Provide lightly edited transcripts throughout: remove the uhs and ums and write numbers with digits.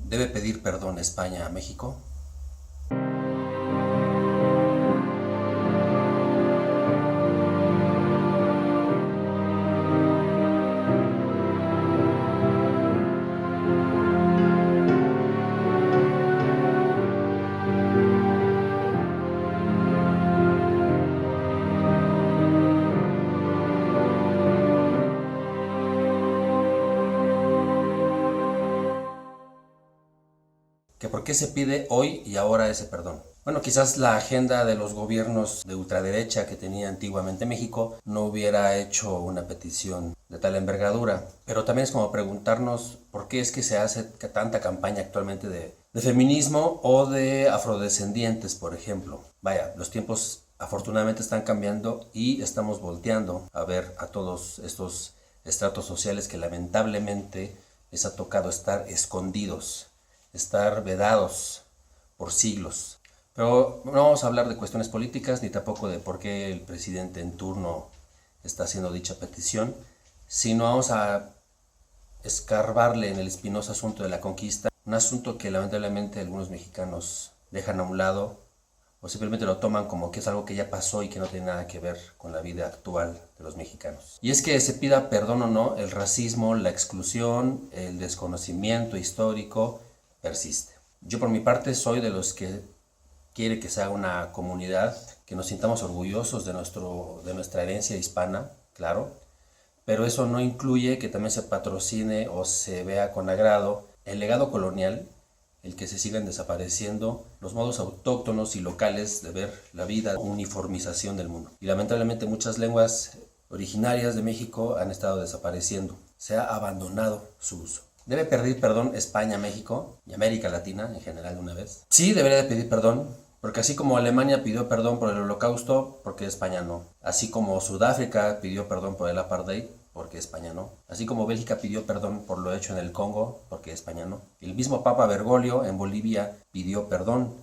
¿Debe pedir perdón España a México? ¿Que por qué se pide hoy y ahora ese perdón? Bueno, quizás la agenda de los gobiernos de ultraderecha que tenía antiguamente México no hubiera hecho una petición de tal envergadura, pero también es como preguntarnos por qué es que se hace tanta campaña actualmente de feminismo o de afrodescendientes, por ejemplo. Vaya, los tiempos afortunadamente están cambiando y estamos volteando a ver a todos estos estratos sociales que lamentablemente les ha tocado estar escondidos, estar vedados por siglos. Pero no vamos a hablar de cuestiones políticas ni tampoco de por qué el presidente en turno está haciendo dicha petición, sino vamos a escarbarle en el espinoso asunto de la conquista, un asunto que lamentablemente algunos mexicanos dejan a un lado o simplemente lo toman como que es algo que ya pasó y que no tiene nada que ver con la vida actual de los mexicanos. Y es que se pida perdón o no, el racismo, la exclusión, el desconocimiento histórico persiste. Yo por mi parte soy de los que quiere que sea una comunidad, que nos sintamos orgullosos de nuestra herencia hispana, claro, pero eso no incluye que también se patrocine o se vea con agrado el legado colonial, el que se sigan desapareciendo los modos autóctonos y locales de ver la vida, uniformización del mundo. Y lamentablemente muchas lenguas originarias de México han estado desapareciendo. Se ha abandonado su uso. ¿Debe pedir perdón España, México y América Latina en general de una vez? Sí, debería de pedir perdón, porque así como Alemania pidió perdón por el Holocausto, ¿por qué España no? Así como Sudáfrica pidió perdón por el Apartheid, ¿por qué España no? Así como Bélgica pidió perdón por lo hecho en el Congo, ¿por qué España no? El mismo Papa Bergoglio en Bolivia pidió perdón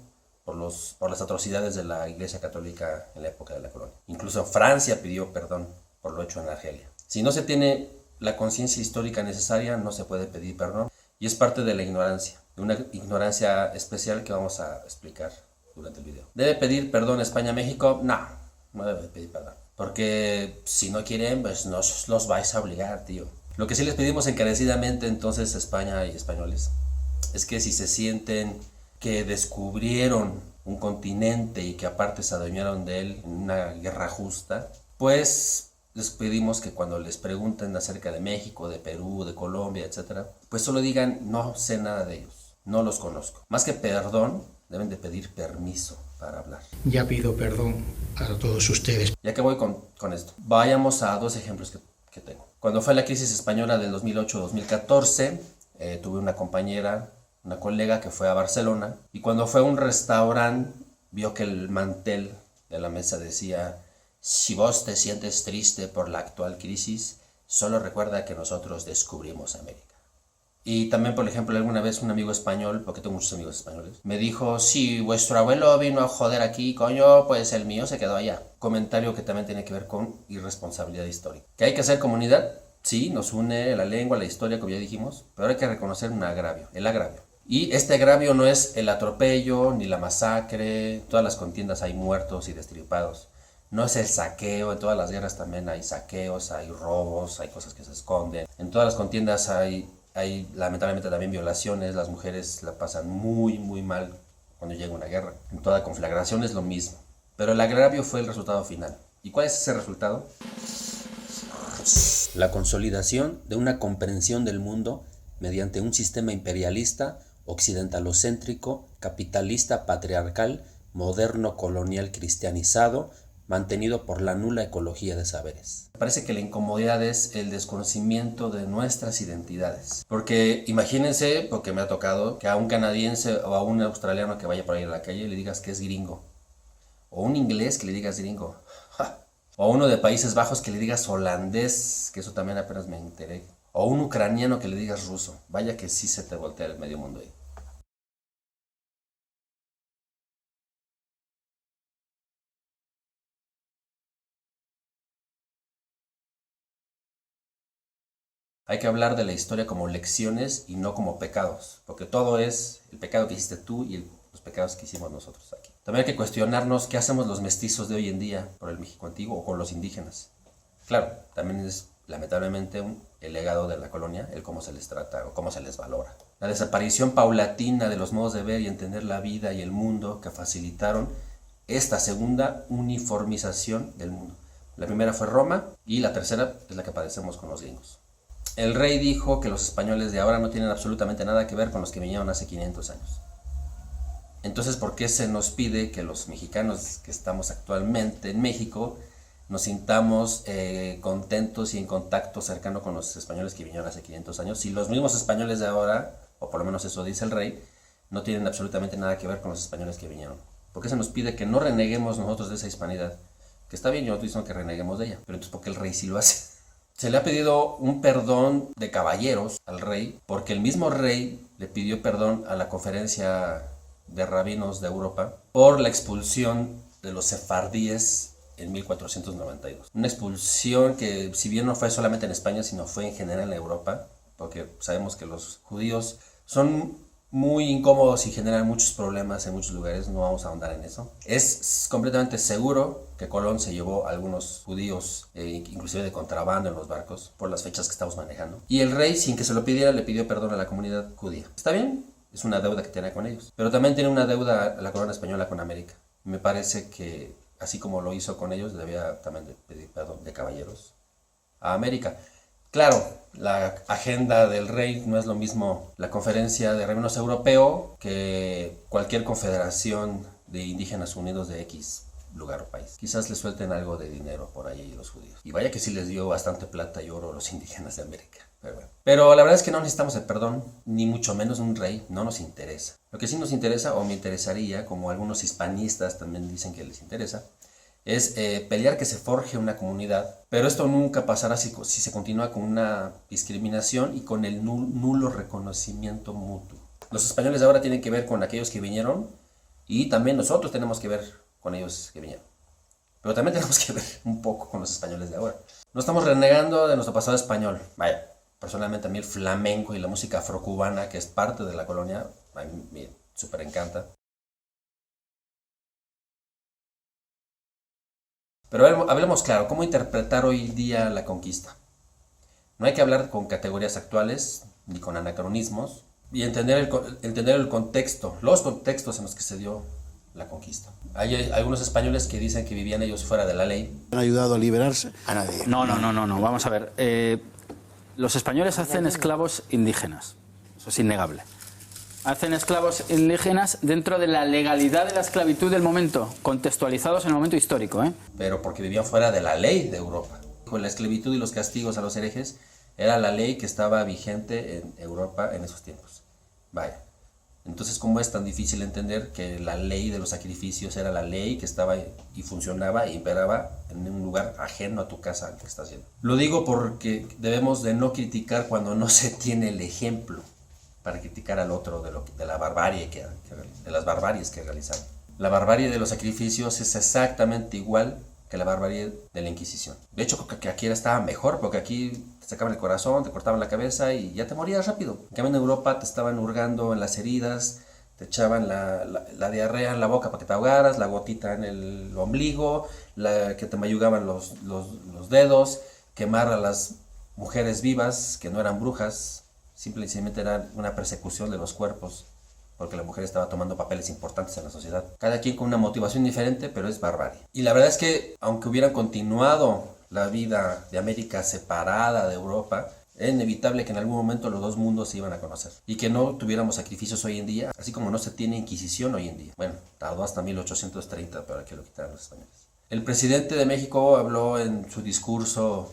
por las atrocidades de la Iglesia Católica en la época de la colonia. Incluso Francia pidió perdón por lo hecho en Argelia. Si no se tiene la conciencia histórica necesaria, no se puede pedir perdón. Y es parte de la ignorancia, de una ignorancia especial que vamos a explicar durante el video. ¿Debe pedir perdón España-México? No, no debe pedir perdón. Porque si no quieren, pues nos los vais a obligar, tío. Lo que sí les pedimos encarecidamente entonces España y españoles es que si se sienten que descubrieron un continente y que aparte se adueñaron de él en una guerra justa, pues les pedimos que cuando les pregunten acerca de México, de Perú, de Colombia, etcétera, pues solo digan no sé nada de ellos, no los conozco. Más que perdón, deben de pedir permiso para hablar. Ya pido perdón a todos ustedes. Ya que voy con esto, vayamos a dos ejemplos que tengo. Cuando fue la crisis española del 2008-2014, tuve una compañera, una colega que fue a Barcelona y cuando fue a un restaurante vio que el mantel de la mesa decía: si vos te sientes triste por la actual crisis, solo recuerda que nosotros descubrimos América. Y también, por ejemplo, alguna vez un amigo español, porque tengo muchos amigos españoles, me dijo: si vuestro abuelo vino a joder aquí, coño, pues el mío se quedó allá. Comentario que también tiene que ver con irresponsabilidad histórica. ¿Que hay que hacer comunidad? Sí, nos une la lengua, la historia, como ya dijimos, pero hay que reconocer un agravio, el agravio. Y este agravio no es el atropello ni la masacre, en todas las contiendas hay muertos y destripados. No es el saqueo, en todas las guerras también hay saqueos, hay robos, hay cosas que se esconden. En todas las contiendas hay lamentablemente también violaciones, las mujeres la pasan muy muy mal cuando llega una guerra. En toda conflagración es lo mismo. Pero el agravio fue el resultado final. ¿Y cuál es ese resultado? La consolidación de una comprensión del mundo mediante un sistema imperialista, occidentalocéntrico, capitalista, patriarcal, moderno, colonial, cristianizado, mantenido por la nula ecología de saberes. Me parece que la incomodidad es el desconocimiento de nuestras identidades. Porque imagínense, porque me ha tocado, que a un canadiense o a un australiano que vaya por ahí a la calle le digas que es gringo. O un inglés que le digas gringo. ¡Ja! O a uno de Países Bajos que le digas holandés, que eso también apenas me enteré. O un ucraniano que le digas ruso. Vaya que sí se te voltea el medio mundo ahí. Hay que hablar de la historia como lecciones y no como pecados, porque todo es el pecado que hiciste tú y los pecados que hicimos nosotros aquí. También hay que cuestionarnos qué hacemos los mestizos de hoy en día por el México antiguo o con los indígenas. Claro, también es lamentablemente el legado de la colonia, el cómo se les trata o cómo se les valora. La desaparición paulatina de los modos de ver y entender la vida y el mundo que facilitaron esta segunda uniformización del mundo. La primera fue Roma y la tercera es la que padecemos con los gringos. El rey dijo que los españoles de ahora no tienen absolutamente nada que ver con los que vinieron hace 500 años. Entonces, ¿por qué se nos pide que los mexicanos que estamos actualmente en México nos sintamos contentos y en contacto cercano con los españoles que vinieron hace 500 años? Si los mismos españoles de ahora, o por lo menos eso dice el rey, no tienen absolutamente nada que ver con los españoles que vinieron. ¿Por qué se nos pide que no reneguemos nosotros de esa hispanidad? Que está bien, yo no estoy diciendo que reneguemos de ella, pero entonces ¿por qué el rey sí lo hace? Se le ha pedido un perdón de caballeros al rey, porque el mismo rey le pidió perdón a la conferencia de rabinos de Europa por la expulsión de los sefardíes en 1492. Una expulsión que, si bien no fue solamente en España, sino fue en general en Europa, porque sabemos que los judíos son muy incómodos y generan muchos problemas en muchos lugares, no vamos a ahondar en eso. Es completamente seguro que Colón se llevó a algunos judíos, inclusive de contrabando en los barcos, por las fechas que estamos manejando. Y el rey, sin que se lo pidiera, le pidió perdón a la comunidad judía. ¿Está bien? Es una deuda que tiene con ellos. Pero también tiene una deuda la corona española con América. Me parece que, así como lo hizo con ellos, debía también pedir perdón de caballeros a América. Claro, la agenda del rey no es lo mismo la conferencia de rabinos europeo que cualquier confederación de indígenas unidos de X lugar o país. Quizás le suelten algo de dinero por ahí los judíos. Y vaya que sí les dio bastante plata y oro a los indígenas de América. Pero bueno. Pero la verdad es que no necesitamos el perdón, ni mucho menos un rey, no nos interesa. Lo que sí nos interesa, o me interesaría, como algunos hispanistas también dicen que les interesa, es pelear que se forje una comunidad, pero esto nunca pasará si se continúa con una discriminación y con el nulo reconocimiento mutuo. Los españoles ahora tienen que ver con aquellos que vinieron y también nosotros tenemos que ver con ellos que vinieron. Pero también tenemos que ver un poco con los españoles de ahora. No estamos renegando de nuestro pasado español. Vaya, personalmente a mí el flamenco y la música afrocubana, que es parte de la colonia, a mí me súper encanta. Pero hablemos claro, ¿cómo interpretar hoy día la conquista? No hay que hablar con categorías actuales ni con anacronismos y entender el contexto, los contextos en los que se dio la conquista. Hay algunos españoles que dicen que vivían ellos fuera de la ley. ¿Han ayudado a liberarse? A nadie. No, vamos a ver. Los españoles hacen esclavos indígenas, eso es innegable. Hacen esclavos indígenas dentro de la legalidad de la esclavitud del momento, contextualizados en el momento histórico, ¿eh? Pero porque vivían fuera de la ley de Europa. Con la esclavitud y los castigos a los herejes era la ley que estaba vigente en Europa en esos tiempos. Vaya. Entonces, ¿cómo es tan difícil entender que la ley de los sacrificios era la ley que estaba y funcionaba e imperaba en un lugar ajeno a tu casa que estás haciendo? Lo digo porque debemos de no criticar cuando no se tiene el ejemplo para criticar al otro de la barbarie de las barbaries que realizaron. La barbarie de los sacrificios es exactamente igual que la barbarie de la Inquisición. De hecho, creo que aquí estaba mejor, porque aquí te sacaban el corazón, te cortaban la cabeza y ya te morías rápido. En cambio, en Europa te estaban hurgando en las heridas, te echaban la diarrea en la boca para que te ahogaras, la gotita en el ombligo, que te mayugaban los dedos, quemar a las mujeres vivas que no eran brujas. Simplemente era una persecución de los cuerpos, porque la mujer estaba tomando papeles importantes en la sociedad. Cada quien con una motivación diferente, pero es barbarie. Y la verdad es que, aunque hubieran continuado la vida de América separada de Europa, era inevitable que en algún momento los dos mundos se iban a conocer. Y que no tuviéramos sacrificios hoy en día, así como no se tiene Inquisición hoy en día. Bueno, tardó hasta 1830 para que lo quitaran los españoles. El presidente de México habló en su discurso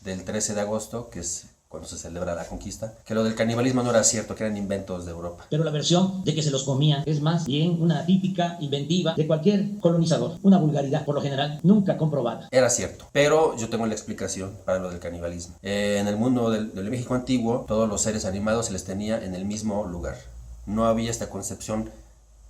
del 13 de agosto, que es cuando se celebra la conquista, que lo del canibalismo no era cierto, que eran inventos de Europa. Pero la versión de que se los comían es más bien una típica inventiva de cualquier colonizador, una vulgaridad, por lo general, nunca comprobada. Era cierto, pero yo tengo la explicación para lo del canibalismo. En el mundo del México antiguo, todos los seres animados se les tenía en el mismo lugar. No había esta concepción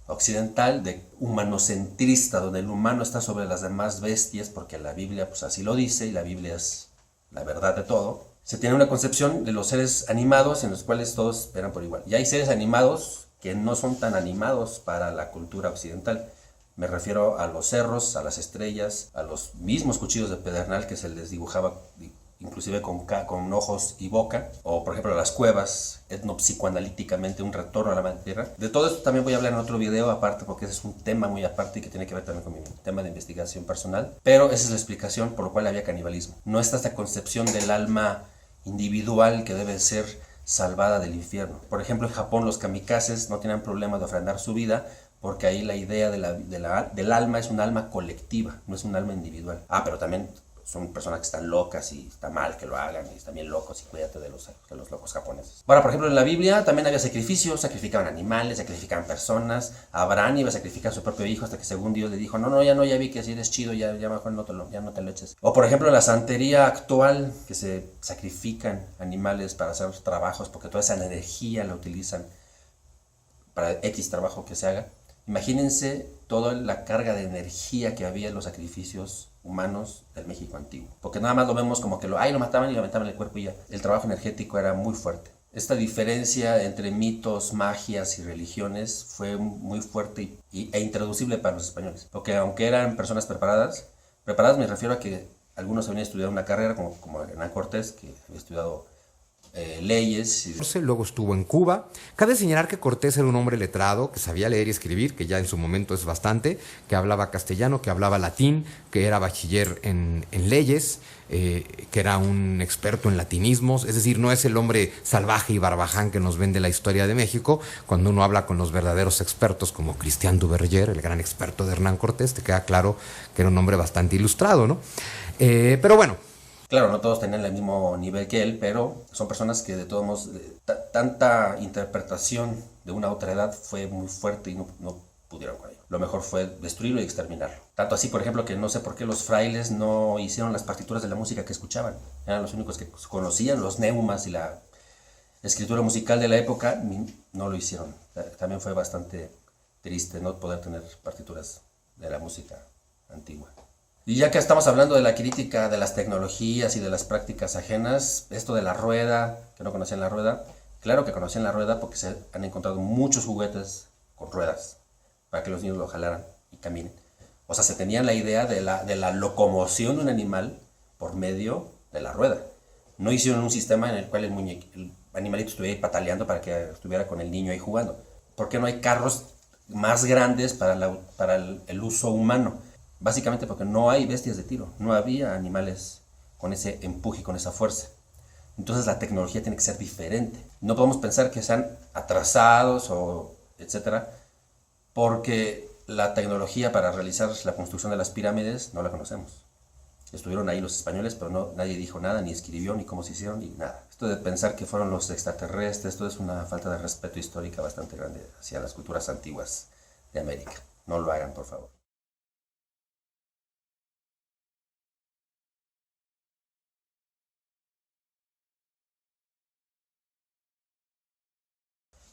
occidental de humanocentrista, donde el humano está sobre las demás bestias, porque la Biblia pues así lo dice, y la Biblia es la verdad de todo. Se tiene una concepción de los seres animados en los cuales todos eran por igual. Y hay seres animados que no son tan animados para la cultura occidental. Me refiero a los cerros, a las estrellas, a los mismos cuchillos de pedernal que se les dibujaba inclusive con ojos y boca, o por ejemplo las cuevas, etnopsicoanalíticamente un retorno a la madre tierra. De todo esto también voy a hablar en otro video aparte, porque ese es un tema muy aparte y que tiene que ver también con mi tema de investigación personal, pero esa es la explicación por lo cual había canibalismo. No está esta concepción del alma individual que debe ser salvada del infierno. Por ejemplo, en Japón los kamikazes no tenían problema de ofrendar su vida, porque ahí la idea del alma es un alma colectiva, no es un alma individual. Pero también son personas que están locas y está mal que lo hagan y están bien locos y cuídate de los locos japoneses. Ahora, por ejemplo, en la Biblia también había sacrificios, sacrificaban animales, sacrificaban personas. Abraham iba a sacrificar a su propio hijo hasta que según Dios le dijo, ya vi que así eres chido, ya mejor ya no te lo eches. O por ejemplo, en la santería actual, que se sacrifican animales para hacer trabajos porque toda esa energía la utilizan para X trabajo que se haga. Imagínense toda la carga de energía que había en los sacrificios humanos del México antiguo. Porque nada más lo vemos como que lo mataban y le aventaban el cuerpo y ya. El trabajo energético era muy fuerte. Esta diferencia entre mitos, magias y religiones fue muy fuerte e intraducible para los españoles. Porque aunque eran personas preparadas me refiero a que algunos habían estudiado una carrera, como Hernán Cortés, que había estudiado leyes. Luego estuvo en Cuba. Cabe señalar que Cortés era un hombre letrado, que sabía leer y escribir, que ya en su momento es bastante, que hablaba castellano, que hablaba latín, que era bachiller en leyes, que era un experto en latinismos. Es decir, no es el hombre salvaje y barbaján que nos vende la historia de México. Cuando uno habla con los verdaderos expertos como Christian Duverger, el gran experto de Hernán Cortés, te queda claro que era un hombre bastante ilustrado, ¿no? Pero bueno. Claro, no todos tenían el mismo nivel que él, pero son personas que de todos modos, tanta interpretación de una otra edad fue muy fuerte y no pudieron con ello. Lo mejor fue destruirlo y exterminarlo. Tanto así, por ejemplo, que no sé por qué los frailes no hicieron las partituras de la música que escuchaban. Eran los únicos que conocían los neumas y la escritura musical de la época, no lo hicieron. También fue bastante triste no poder tener partituras de la música antigua. Y ya que estamos hablando de la crítica de las tecnologías y de las prácticas ajenas, esto de la rueda, que no conocían la rueda, claro que conocían la rueda porque se han encontrado muchos juguetes con ruedas para que los niños lo jalaran y caminen. O sea, se tenían la idea de la locomoción de un animal por medio de la rueda. No hicieron un sistema en el cual el animalito estuviera ahí pataleando para que estuviera con el niño ahí jugando. ¿Por qué no hay carros más grandes para el uso humano? Básicamente porque no hay bestias de tiro, no había animales con ese empuje y con esa fuerza. Entonces la tecnología tiene que ser diferente. No podemos pensar que sean atrasados o etcétera, porque la tecnología para realizar la construcción de las pirámides no la conocemos. Estuvieron ahí los españoles, pero nadie dijo nada, ni escribió, ni cómo se hicieron, ni nada. Esto de pensar que fueron los extraterrestres, esto es una falta de respeto histórica bastante grande hacia las culturas antiguas de América. No lo hagan, por favor.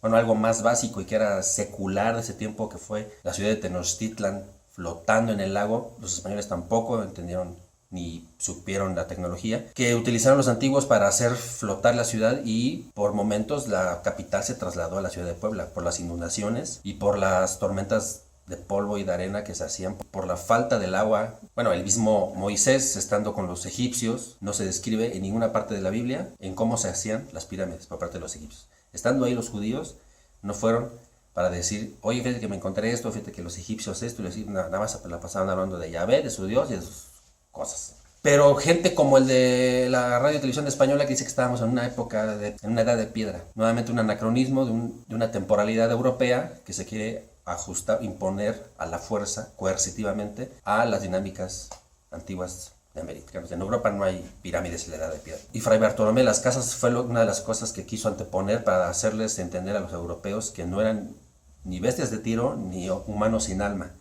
Bueno, algo más básico y que era secular de ese tiempo, que fue la ciudad de Tenochtitlan flotando en el lago. Los españoles tampoco entendieron ni supieron la tecnología que utilizaron los antiguos para hacer flotar la ciudad, y por momentos la capital se trasladó a la ciudad de Puebla por las inundaciones y por las tormentas de polvo y de arena que se hacían por la falta del agua. Bueno, el mismo Moisés, estando con los egipcios, no se describe en ninguna parte de la Biblia en cómo se hacían las pirámides por parte de los egipcios. Estando ahí los judíos, no fueron para decir, oye, fíjate que me encontré esto, fíjate que los egipcios esto, y decir, nada más la pasaban hablando de Yahvé, de su Dios y de sus cosas. Pero gente como el de la radio y televisión española, que dice que estábamos en una época, en una edad de piedra. Nuevamente un anacronismo de una temporalidad europea que se quiere ajustar, imponer a la fuerza, coercitivamente, a las dinámicas antiguas de América. En Europa no hay pirámides en la edad de piedra. Y Fray Bartolomé Las Casas fue una de las cosas que quiso anteponer para hacerles entender a los europeos que no eran ni bestias de tiro ni humanos sin alma,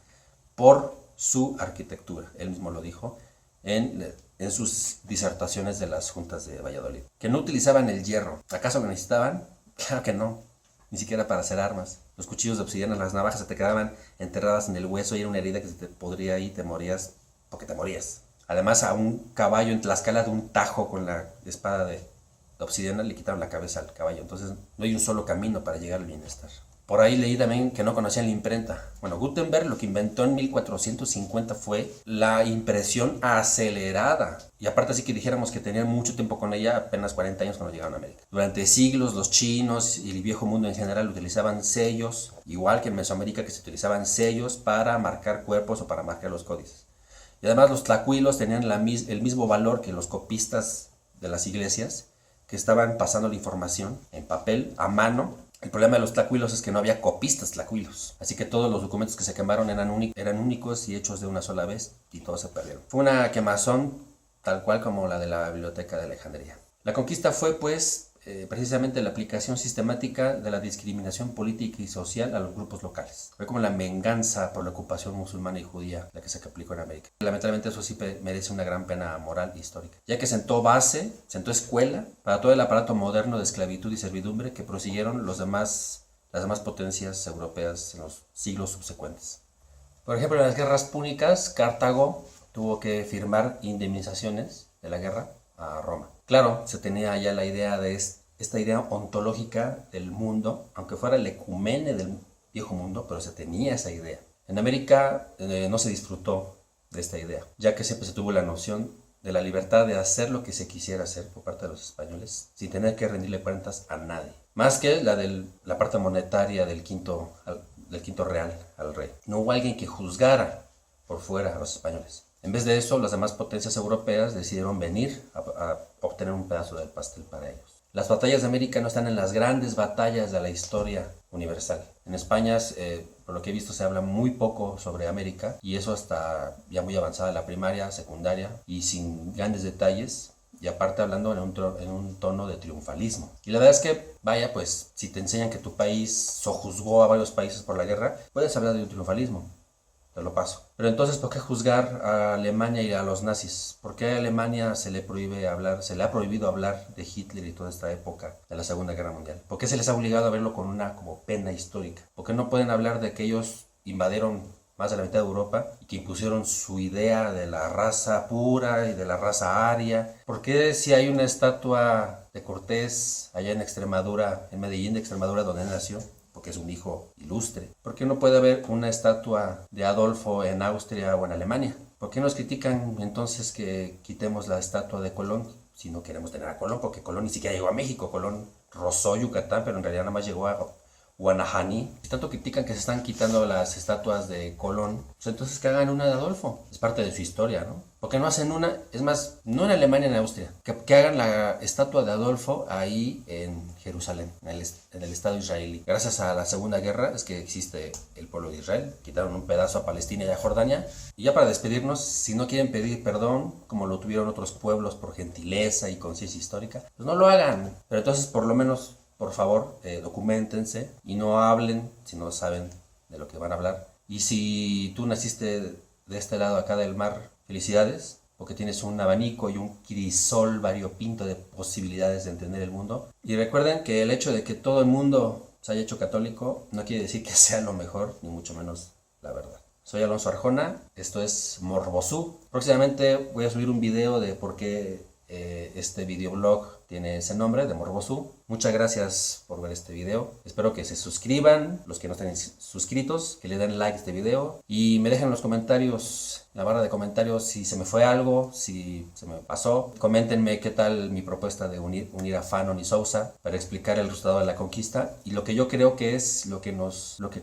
por su arquitectura. Él mismo lo dijo en sus disertaciones de las juntas de Valladolid. Que no utilizaban el hierro. ¿Acaso lo necesitaban? Claro que no. Ni siquiera para hacer armas. Los cuchillos de obsidiana, las navajas se te quedaban enterradas en el hueso y era una herida que se te podría ir y te morías porque te morías. Además, a un caballo en Tlaxcala de un tajo con la espada de la obsidiana le quitaron la cabeza al caballo. Entonces no hay un solo camino para llegar al bienestar. Por ahí leí también que no conocían la imprenta. Bueno, Gutenberg lo que inventó en 1450 fue la impresión acelerada. Y aparte así que dijéramos que tenían mucho tiempo con ella, apenas 40 años cuando llegaron a América. Durante siglos los chinos y el viejo mundo en general utilizaban sellos, igual que en Mesoamérica que se utilizaban sellos para marcar cuerpos o para marcar los códices. Y además los tlacuilos tenían el mismo valor que los copistas de las iglesias, que estaban pasando la información en papel, a mano. El problema de los tlacuilos es que no había copistas tlacuilos, así que todos los documentos que se quemaron eran únicos y hechos de una sola vez, y todos se perdieron. Fue una quemazón tal cual como la de la Biblioteca de Alejandría. La conquista fue pues precisamente la aplicación sistemática de la discriminación política y social a los grupos locales. Fue como la venganza por la ocupación musulmana y judía la que se aplicó en América. Lamentablemente eso sí merece una gran pena moral e histórica, ya que sentó escuela para todo el aparato moderno de esclavitud y servidumbre que prosiguieron las demás potencias europeas en los siglos subsecuentes. Por ejemplo, en las guerras púnicas, Cartago tuvo que firmar indemnizaciones de la guerra a Roma. Claro, se tenía ya la idea de esta idea ontológica del mundo, aunque fuera el ecumene del viejo mundo, pero se tenía esa idea. En América no se disfrutó de esta idea, ya que siempre se tuvo la noción de la libertad de hacer lo que se quisiera hacer por parte de los españoles, sin tener que rendirle cuentas a nadie. Más que la parte monetaria del quinto real al rey. No hubo alguien que juzgara por fuera a los españoles. En vez de eso, las demás potencias europeas decidieron venir a obtener un pedazo del pastel para ellos. Las batallas de América no están en las grandes batallas de la historia universal. En España, por lo que he visto, se habla muy poco sobre América, y eso hasta ya muy avanzada la primaria, secundaria, y sin grandes detalles, y aparte hablando en un tono de triunfalismo. Y la verdad es que, vaya, pues, si te enseñan que tu país sojuzgó a varios países por la guerra, puedes hablar de un triunfalismo. Te lo paso. Pero entonces, ¿por qué juzgar a Alemania y a los nazis? ¿Por qué a Alemania se le ha prohibido hablar de Hitler y toda esta época de la Segunda Guerra Mundial? ¿Por qué se les ha obligado a verlo con una como pena histórica? ¿Por qué no pueden hablar de que ellos invadieron más de la mitad de Europa y que impusieron su idea de la raza pura y de la raza aria? ¿Por qué si hay una estatua de Cortés allá en Extremadura, en Medellín de Extremadura, donde nació, porque es un hijo ilustre? ¿Por qué no puede haber una estatua de Adolfo en Austria o en Alemania? ¿Por qué nos critican entonces que quitemos la estatua de Colón si no queremos tener a Colón? Porque Colón ni siquiera llegó a México. Colón rozó Yucatán, pero en realidad nada más llegó a Guanajaní. Si tanto critican que se están quitando las estatuas de Colón, pues entonces que hagan una de Adolfo. Es parte de su historia, ¿no? ¿Por qué no hacen una? Es más, no en Alemania, en Austria. Que hagan la estatua de Adolfo ahí en Jerusalén, en el Estado israelí. Gracias a la Segunda Guerra es que existe el pueblo de Israel. Quitaron un pedazo a Palestina y a Jordania. Y ya para despedirnos, si no quieren pedir perdón, como lo tuvieron otros pueblos por gentileza y conciencia histórica, pues no lo hagan. Pero entonces, por lo menos, por favor, documentense y no hablen si no saben de lo que van a hablar. Y si tú naciste de este lado acá del mar, felicidades, porque tienes un abanico y un crisol variopinto de posibilidades de entender el mundo. Y recuerden que el hecho de que todo el mundo se haya hecho católico no quiere decir que sea lo mejor, ni mucho menos la verdad. Soy Alonso Arjona, esto es Morbosú. Próximamente voy a subir un video de por qué este videoblog tiene ese nombre, de Morbosú. Muchas gracias por ver este video. Espero que se suscriban, los que no estén suscritos, que le den like a este video y me dejen en los comentarios, en la barra de comentarios, si se me fue algo, si se me pasó. Coméntenme qué tal mi propuesta de unir a Fanon y Sousa para explicar el resultado de la conquista y lo que yo creo que es lo que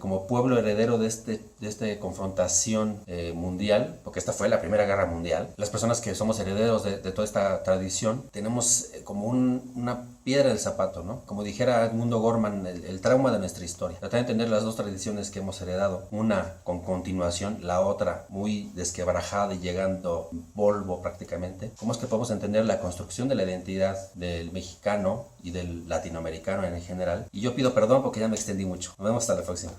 como pueblo heredero de esta confrontación mundial, porque esta fue la Primera Guerra Mundial, las personas que somos herederos de toda esta tradición, tenemos como una piedra del zapato, ¿no? Como dijera Edmundo Gorman, el trauma de nuestra historia. Tratar de entender las dos tradiciones que hemos heredado, una con continuación, la otra muy desquebrajada y llegando polvo prácticamente. ¿Cómo es que podemos entender la construcción de la identidad del mexicano y del latinoamericano en general? Y yo pido perdón porque ya me extendí mucho. Nos vemos hasta la próxima.